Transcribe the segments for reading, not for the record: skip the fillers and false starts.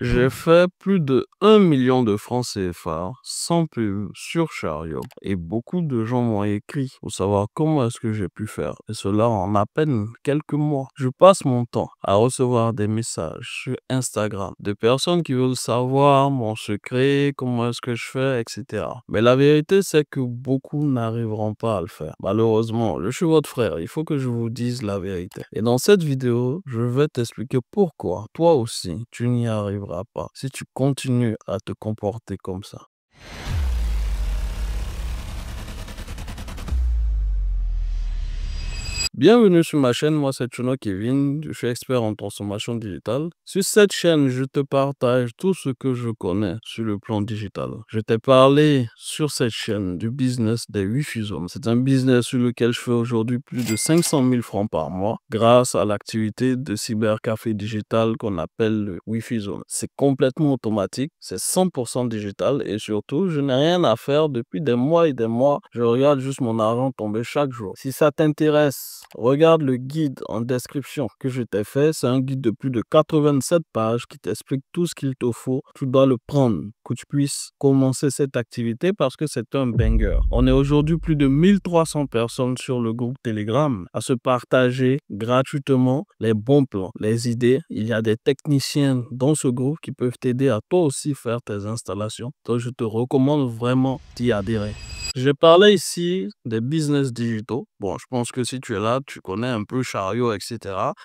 J'ai fait plus de 1 million de francs CFA sans pub sur Chariot et beaucoup de gens m'ont écrit pour savoir comment est-ce que j'ai pu faire et cela en à peine quelques mois. Je passe mon temps à recevoir des messages sur Instagram de personnes qui veulent savoir mon secret, comment est-ce que je fais, etc. Mais la vérité c'est que beaucoup n'arriveront pas à le faire. Malheureusement, je suis votre frère, il faut que je vous dise la vérité. Et dans cette vidéo, je vais t'expliquer pourquoi toi aussi tu n'y arriveras pas si tu continues à te comporter comme ça. Bienvenue sur ma chaîne, moi c'est Chuno Kevin, je suis expert en transformation digitale. Sur cette chaîne, je te partage tout ce que je connais sur le plan digital. Je t'ai parlé sur cette chaîne du business des Wifizones. C'est un business sur lequel je fais aujourd'hui plus de 500 000 francs par mois grâce à l'activité de cybercafé digital qu'on appelle le Wifizone. C'est complètement automatique, c'est 100% digital et surtout, je n'ai rien à faire depuis des mois et des mois. Je regarde juste mon argent tomber chaque jour. Si ça t'intéresse, regarde le guide en description que je t'ai fait. C'est un guide de plus de 87 pages qui t'explique tout ce qu'il te faut. Tu dois le prendre, que tu puisses commencer cette activité parce que c'est un banger. On est aujourd'hui plus de 1300 personnes sur le groupe Telegram à se partager gratuitement les bons plans, les idées. Il y a des techniciens dans ce groupe qui peuvent t'aider à toi aussi faire tes installations. Donc je te recommande vraiment d'y adhérer. J'ai parlé ici des business digitaux. Bon, je pense que si tu es là, tu connais un peu Chariot, etc.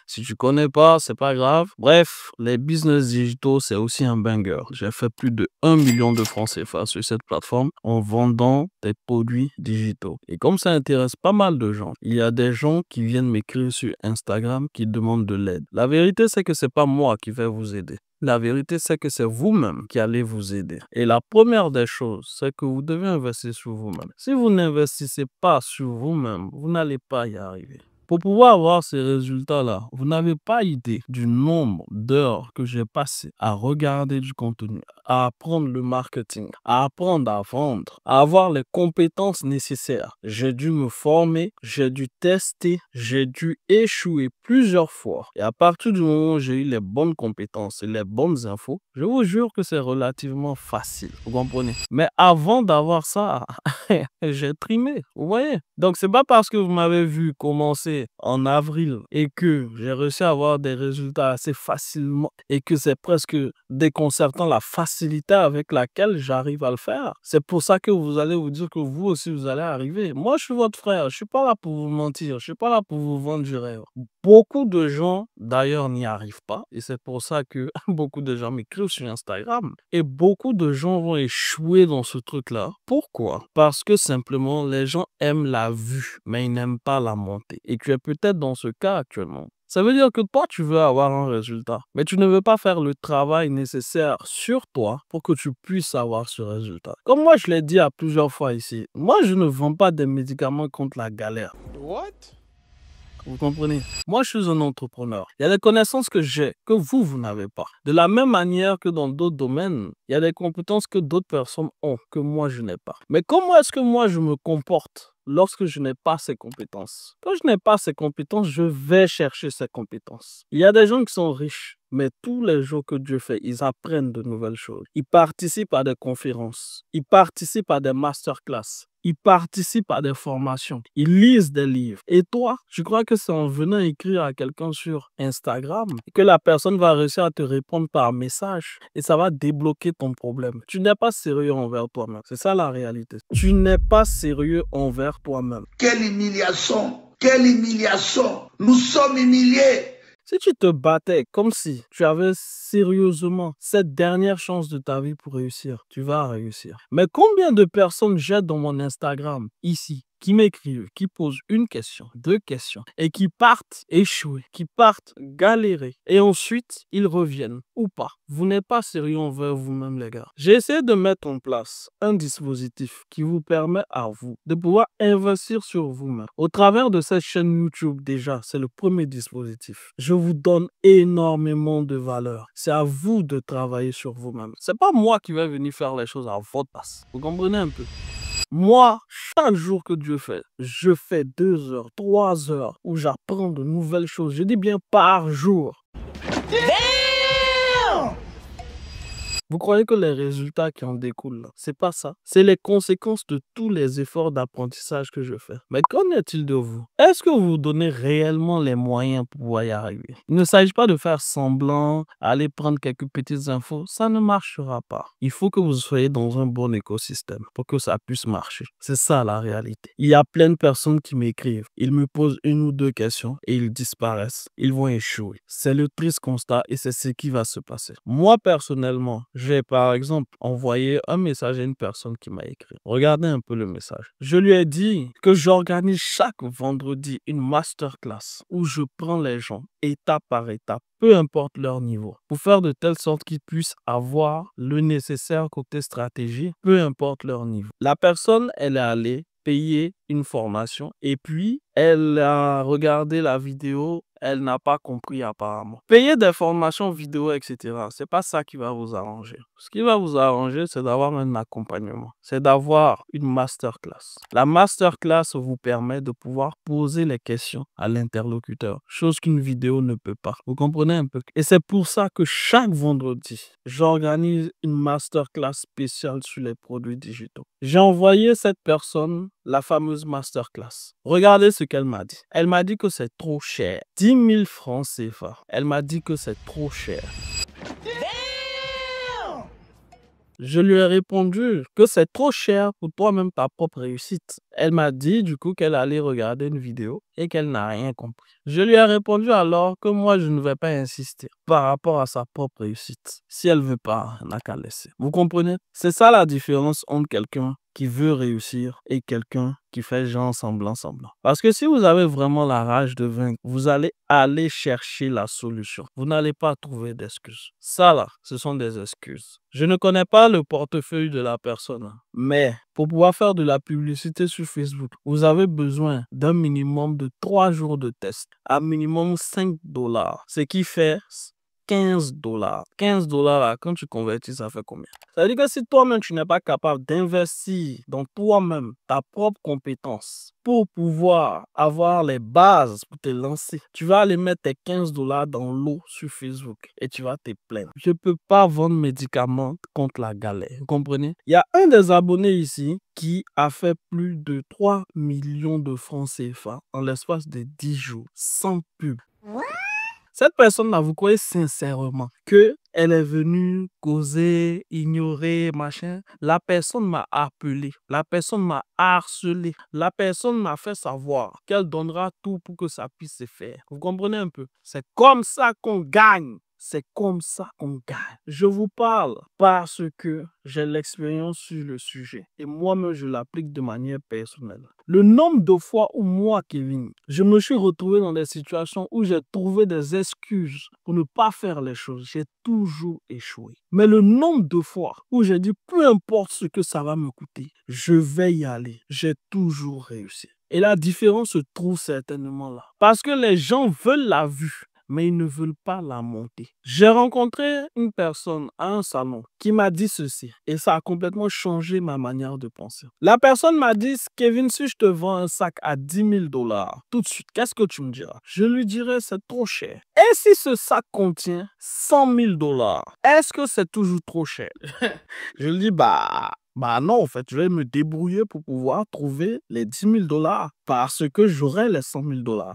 Si tu connais pas, c'est pas grave. Bref, les business digitaux, c'est aussi un banger. J'ai fait plus de 1 million de francs CFA sur cette plateforme en vendant des produits digitaux. Et comme ça intéresse pas mal de gens, il y a des gens qui viennent m'écrire sur Instagram qui demandent de l'aide. La vérité, c'est que c'est pas moi qui vais vous aider. La vérité, c'est que c'est vous-même qui allez vous aider. Et la première des choses, c'est que vous devez investir sur vous-même. Si vous n'investissez pas sur vous-même, vous n'allez pas y arriver. Pour pouvoir avoir ces résultats-là, vous n'avez pas idée du nombre d'heures que j'ai passé à regarder du contenu, à apprendre le marketing, à apprendre à vendre, à avoir les compétences nécessaires. J'ai dû me former, j'ai dû tester, j'ai dû échouer plusieurs fois. Et à partir du moment où j'ai eu les bonnes compétences et les bonnes infos, je vous jure que c'est relativement facile. Vous comprenez? Mais avant d'avoir ça, j'ai trimé. Vous voyez? Donc, c'est pas parce que vous m'avez vu commencer en avril et que j'ai réussi à avoir des résultats assez facilement et que c'est presque déconcertant la facilité avec laquelle j'arrive à le faire. C'est pour ça que vous allez vous dire que vous aussi vous allez arriver. Moi, je suis votre frère. Je suis pas là pour vous mentir. Je suis pas là pour vous vendre du rêve. Beaucoup de gens, d'ailleurs, n'y arrivent pas et c'est pour ça que beaucoup de gens m'écrivent sur Instagram et beaucoup de gens vont échouer dans ce truc-là. Pourquoi? Parce que simplement, les gens aiment la vue, mais ils n'aiment pas la montée. Et tu es peut-être dans ce cas actuellement. Ça veut dire que toi, tu veux avoir un résultat, mais tu ne veux pas faire le travail nécessaire sur toi pour que tu puisses avoir ce résultat. Comme moi, je l'ai dit à plusieurs fois ici, moi, je ne vends pas des médicaments contre la galère. What? Vous comprenez? Moi, je suis un entrepreneur. Il y a des connaissances que j'ai, que vous n'avez pas. De la même manière que dans d'autres domaines, il y a des compétences que d'autres personnes ont, que moi, je n'ai pas. Mais comment est-ce que moi, je me comporte lorsque je n'ai pas ces compétences? Quand je n'ai pas ces compétences, je vais chercher ces compétences. Il y a des gens qui sont riches, mais tous les jours que Dieu fait, ils apprennent de nouvelles choses. Ils participent à des conférences. Ils participent à des masterclass. Ils participent à des formations. Ils lisent des livres. Et toi, je crois que c'est en venant écrire à quelqu'un sur Instagram que la personne va réussir à te répondre par message et ça va débloquer ton problème. Tu n'es pas sérieux envers toi-même. C'est ça la réalité. Tu n'es pas sérieux envers toi-même. Quelle humiliation! Quelle humiliation! Nous sommes humiliés! Si tu te battais comme si tu avais sérieusement cette dernière chance de ta vie pour réussir, tu vas réussir. Mais combien de personnes j'ai dans mon Instagram ici qui m'écrivent, qui posent une question, deux questions et qui partent échouer, qui partent galérer et ensuite ils reviennent ou pas. Vous n'êtes pas sérieux envers vous-même les gars. J'ai essayé de mettre en place un dispositif qui vous permet à vous de pouvoir investir sur vous-même. Au travers de cette chaîne YouTube déjà, c'est le premier dispositif. Je vous donne énormément de valeur. C'est à vous de travailler sur vous-même. C'est pas moi qui vais venir faire les choses à votre place. Vous comprenez un peu? Moi, chaque jour que Dieu fait, je fais 2 heures, 3 heures où j'apprends de nouvelles choses. Je dis bien par jour. Vous croyez que les résultats qui en découlent, là, c'est pas ça. C'est les conséquences de tous les efforts d'apprentissage que je fais. Mais qu'en est-il de vous? Est-ce que vous vous donnez réellement les moyens pour pouvoir y arriver? Il ne s'agit pas de faire semblant, aller prendre quelques petites infos. Ça ne marchera pas. Il faut que vous soyez dans un bon écosystème pour que ça puisse marcher. C'est ça la réalité. Il y a plein de personnes qui m'écrivent. Ils me posent une ou deux questions et ils disparaissent. Ils vont échouer. C'est le triste constat et c'est ce qui va se passer. Moi, personnellement, j'ai par exemple envoyé un message à une personne qui m'a écrit. Regardez un peu le message. Je lui ai dit que j'organise chaque vendredi une masterclass où je prends les gens étape par étape, peu importe leur niveau, pour faire de telle sorte qu'ils puissent avoir le nécessaire côté stratégie, peu importe leur niveau. La personne, elle est allée payer une formation et puis elle a regardé la vidéo, elle n'a pas compris apparemment. Payer des formations vidéo, etc., c'est pas ça qui va vous arranger. Ce qui va vous arranger, c'est d'avoir un accompagnement, c'est d'avoir une masterclass. La masterclass vous permet de pouvoir poser les questions à l'interlocuteur, chose qu'une vidéo ne peut pas. Vous comprenez un peu? Et c'est pour ça que chaque vendredi, j'organise une masterclass spéciale sur les produits digitaux. J'ai envoyé cette personne la fameuse masterclass. Regardez ce qu'elle m'a dit. Elle m'a dit que c'est trop cher. 10 000 francs CFA. Elle m'a dit que c'est trop cher. Je lui ai répondu que c'est trop cher pour toi-même ta propre réussite. Elle m'a dit du coup qu'elle allait regarder une vidéo et qu'elle n'a rien compris. Je lui ai répondu alors que moi je ne vais pas insister par rapport à sa propre réussite. Si elle veut pas, elle n'a qu'à laisser. Vous comprenez? C'est ça la différence entre quelqu'un qui veut réussir et quelqu'un qui fait genre semblant. Parce que si vous avez vraiment la rage de vaincre, vous allez aller chercher la solution. Vous n'allez pas trouver d'excuses. Ça là, ce sont des excuses. Je ne connais pas le portefeuille de la personne, mais pour pouvoir faire de la publicité sur Facebook, vous avez besoin d'un minimum de 3 jours de test, à minimum 5 $, ce qui fait 15 $. 15 $, quand tu convertis, ça fait combien? Ça veut dire que si toi-même, tu n'es pas capable d'investir dans toi-même ta propre compétence pour pouvoir avoir les bases pour te lancer, tu vas aller mettre tes 15 $ dans l'eau sur Facebook et tu vas te plaindre. Je ne peux pas vendre médicaments contre la galère. Vous comprenez? Il y a un des abonnés ici qui a fait plus de 3 millions de francs CFA en l'espace de 10 jours, sans pub. Cette personne-là, vous croyez sincèrement qu'elle est venue causer, ignorer, machin? La personne m'a appelé, la personne m'a harcelé, la personne m'a fait savoir qu'elle donnera tout pour que ça puisse se faire. Vous comprenez un peu? C'est comme ça qu'on gagne. C'est comme ça qu'on gagne. Je vous parle parce que j'ai l'expérience sur le sujet et moi-même je l'applique de manière personnelle. Le nombre de fois où moi, Kevin, je me suis retrouvé dans des situations où j'ai trouvé des excuses pour ne pas faire les choses, j'ai toujours échoué. Mais le nombre de fois où j'ai dit peu importe ce que ça va me coûter, je vais y aller, j'ai toujours réussi. Et la différence se trouve certainement là. Parce que les gens veulent la vue, mais ils ne veulent pas la monter. J'ai rencontré une personne à un salon qui m'a dit ceci et ça a complètement changé ma manière de penser. La personne m'a dit, Kevin, si je te vends un sac à 10 000 $, tout de suite, qu'est-ce que tu me diras? Je lui dirais, c'est trop cher. Et si ce sac contient 100 000 $, est-ce que c'est toujours trop cher? Je lui dis, bah non, en fait, je vais me débrouiller pour pouvoir trouver les 10 000 $ parce que j'aurai les 100 000 $.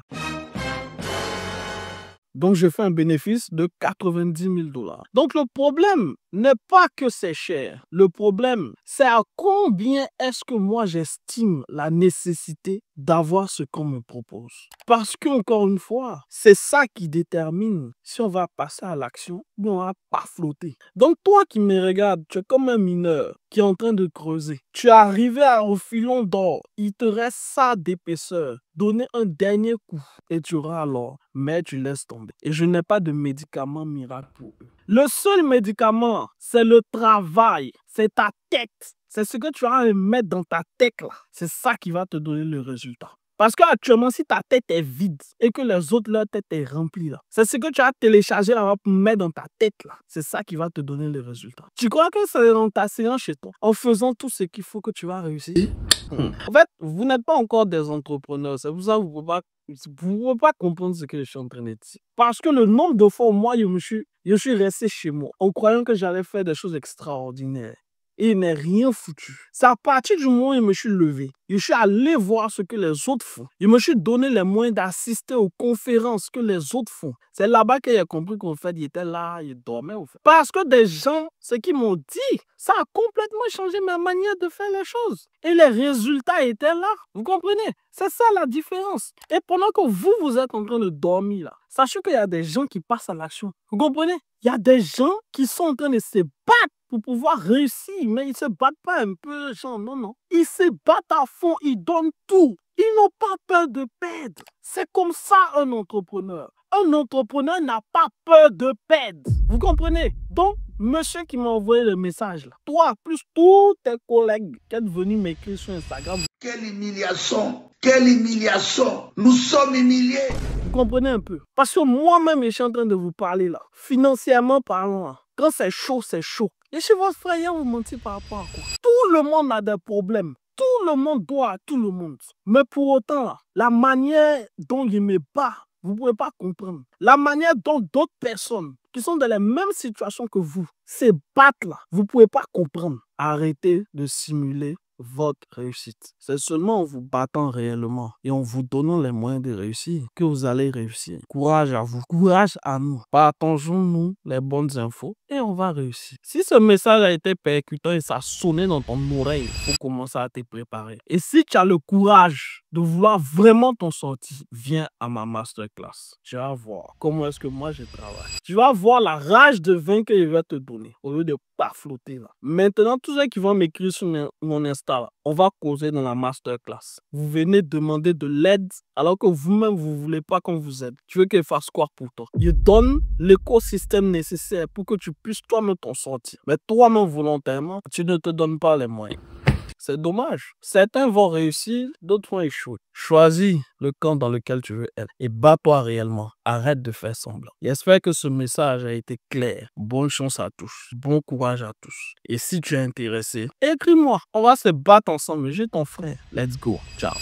Donc, je fais un bénéfice de 90 000 $. Donc, le problème n'est pas que c'est cher. Le problème, c'est à combien est-ce que moi j'estime la nécessité d'avoir ce qu'on me propose. Parce qu'encore une fois, c'est ça qui détermine si on va passer à l'action ou on va pas flotter. Donc, toi qui me regardes, tu es comme un mineur qui est en train de creuser. Tu es arrivé au filon d'or. Il te reste ça d'épaisseur. Donner un dernier coup et tu auras alors, mais tu laisses tomber. Et je n'ai pas de médicament miracle pour eux. Le seul médicament, c'est le travail, c'est ta tête. C'est ce que tu vas mettre dans ta tête là. C'est ça qui va te donner le résultat. Parce qu'actuellement, si ta tête est vide et que les autres, leur tête est remplie là, c'est ce que tu as téléchargé là pour mettre dans ta tête là. C'est ça qui va te donner le résultat. Tu crois que c'est dans ta séance chez toi, en faisant tout ce qu'il faut que tu vas réussir? En fait, vous n'êtes pas encore des entrepreneurs. C'est pour ça que vous ne pouvez pas comprendre ce que je suis en train de dire. Parce que le nombre de fois où moi, je suis resté chez moi en croyant que j'allais faire des choses extraordinaires. Et il n'est rien foutu. C'est à partir du moment où je me suis levé, je suis allé voir ce que les autres font. Je me suis donné les moyens d'assister aux conférences que les autres font. C'est là-bas que j'ai compris qu'en fait, il était là, il dormait au fait. Parce que des gens, ce qu'ils m'ont dit, ça a complètement changé ma manière de faire les choses. Et les résultats étaient là. Vous comprenez? C'est ça la différence. Et pendant que vous êtes en train de dormir là, sachez qu'il y a des gens qui passent à l'action. Vous comprenez? Il y a des gens qui sont en train de se battre pour pouvoir réussir, mais ils ne se battent pas un peu, genre, non. Ils se battent à fond, ils donnent tout. Ils n'ont pas peur de perdre. C'est comme ça un entrepreneur. Un entrepreneur n'a pas peur de perdre. Vous comprenez? Donc, monsieur qui m'a envoyé le message, là, toi, plus tous tes collègues qui sont venus m'écrire sur Instagram. Quelle humiliation! Quelle humiliation! Nous sommes humiliés! Vous comprenez un peu? Parce que moi-même, je suis en train de vous parler là. Financièrement parlant, là, quand c'est chaud, c'est chaud. Et chez votre frère, vous mentez par rapport à quoi? Tout le monde a des problèmes. Tout le monde doit à tout le monde. Mais pour autant, là, la manière dont il me bat, vous ne pouvez pas comprendre. La manière dont d'autres personnes qui sont dans la même situation que vous se battent là, vous ne pouvez pas comprendre. Arrêtez de simuler votre réussite. C'est seulement en vous battant réellement et en vous donnant les moyens de réussir que vous allez réussir. Courage à vous, courage à nous. Partageons-nous les bonnes infos et on va réussir. Si ce message a été percutant et ça sonnait dans ton oreille, il faut commencer à te préparer. Et si tu as le courage de vouloir vraiment t'en sortir, viens à ma masterclass. Tu vas voir comment est-ce que moi je travaille. Tu vas voir la rage de vaincre que je vais te donner au lieu de pas flotter là. Maintenant, tous ceux qui vont m'écrire sur mon Insta, là, on va causer dans la masterclass. Vous venez demander de l'aide alors que vous-même, vous ne voulez pas qu'on vous aide. Tu veux qu'il fasse quoi pour toi? Il donne l'écosystème nécessaire pour que tu puisses toi-même t'en sortir. Mais toi-même volontairement, tu ne te donnes pas les moyens. C'est dommage. Certains vont réussir, d'autres vont échouer. Choisis le camp dans lequel tu veux être et bats-toi réellement. Arrête de faire semblant. J'espère que ce message a été clair. Bonne chance à tous. Bon courage à tous. Et si tu es intéressé, écris-moi. On va se battre ensemble. J'ai ton frère. Let's go. Ciao.